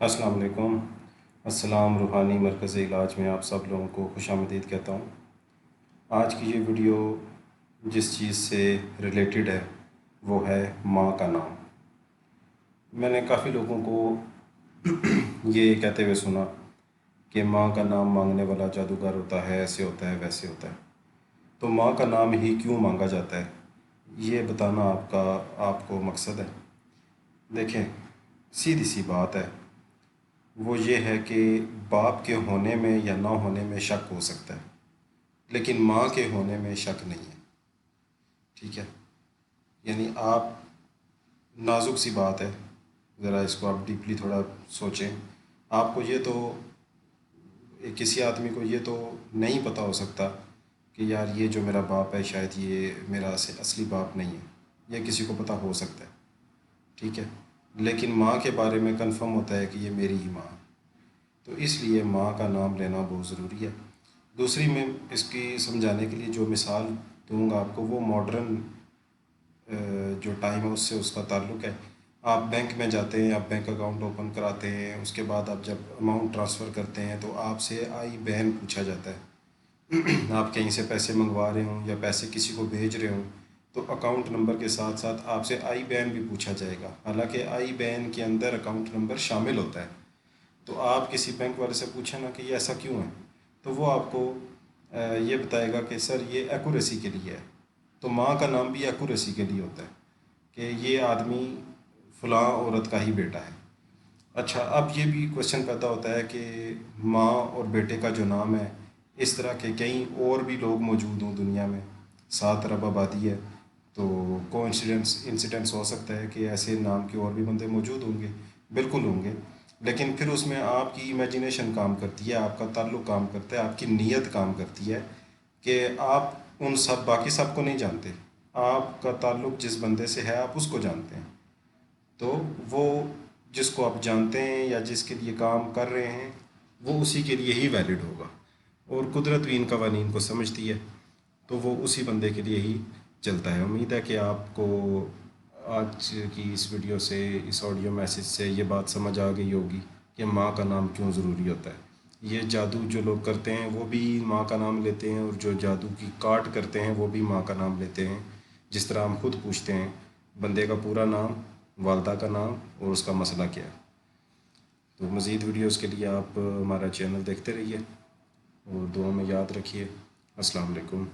अस्सलाम वालेकुम। अस्सलाम रूहानी मरकज़ इलाज में आप सब लोगों को खुश आमदीद कहता हूँ। आज की ये वीडियो जिस चीज़ से रिलेटेड है वो है माँ का नाम। मैंने काफ़ी लोगों को ये कहते हुए सुना कि माँ का नाम मांगने वाला जादूगर होता है, ऐसे होता है, वैसे होता है। तो माँ का नाम ही क्यों मांगा जाता है, ये बताना आपको मकसद है। देखें, सीधी सी बात है, वो ये है कि बाप के होने में या ना होने में शक हो सकता है, लेकिन माँ के होने में शक नहीं है। ठीक है, यानी आप, नाजुक सी बात है, ज़रा इसको आप डीपली थोड़ा सोचें। आपको ये तो, किसी आदमी को ये तो नहीं पता हो सकता कि यार ये जो मेरा बाप है शायद ये मेरा असली बाप नहीं है। ये किसी को पता हो सकता है, ठीक है, लेकिन माँ के बारे में कंफर्म होता है कि ये मेरी ही माँ है। तो इसलिए माँ का नाम लेना बहुत ज़रूरी है। दूसरी, मैं इसकी समझाने के लिए जो मिसाल दूंगा आपको, वो मॉडर्न जो टाइम है उससे उसका ताल्लुक़ है। आप बैंक में जाते हैं, आप बैंक अकाउंट ओपन कराते हैं, उसके बाद आप जब अमाउंट ट्रांसफ़र करते हैं तो आपसे आई बैन पूछा जाता है। आप कहीं से पैसे मंगवा रहे हों या पैसे किसी को भेज रहे हों तो अकाउंट नंबर के साथ साथ आपसे आई बैन भी पूछा जाएगा। हालांकि आई बैन के अंदर अकाउंट नंबर शामिल होता है। तो आप किसी बैंक वाले से पूछें ना कि ये ऐसा क्यों है, तो वो आपको ये बताएगा कि सर ये एक्यूरेसी के लिए है। तो माँ का नाम भी एक्यूरेसी के लिए होता है कि ये आदमी फ़लाँ औरत का ही बेटा है। अच्छा, अब ये भी क्वेश्चन पैदा होता है कि माँ और बेटे का जो नाम है, इस तरह के कई और भी लोग मौजूद हों दुनिया में। 7 अरब आबादी है, तो इंसिडेंट्स हो सकता है कि ऐसे नाम के और भी बंदे मौजूद होंगे, बिल्कुल होंगे। लेकिन फिर उसमें आपकी इमेजिनेशन काम करती है, आपका ताल्लुक़ काम करता है, आपकी नीयत काम करती है कि आप उन सब बाकी सब को नहीं जानते। आपका ताल्लुक़ जिस बंदे से है आप उसको जानते हैं। तो वो जिसको आप जानते हैं या जिसके लिए काम कर रहे हैं वो उसी के लिए ही वैलिड होगा। और कुदरत भी इन कवानीन को समझती है, तो वो उसी बंदे के लिए ही चलता है। उम्मीद है कि आपको आज की इस वीडियो से, इस ऑडियो मैसेज से ये बात समझ आ गई होगी कि माँ का नाम क्यों ज़रूरी होता है। ये जादू जो लोग करते हैं वो भी माँ का नाम लेते हैं, और जो जादू की काट करते हैं वो भी माँ का नाम लेते हैं। जिस तरह हम खुद पूछते हैं बंदे का पूरा नाम, वालदा का नाम और उसका मसला क्या है। तो मज़ीद वीडियोज़ के लिए आप हमारा चैनल देखते रहिए और दुआ में याद रखिए। अस्सलाम वालेकुम।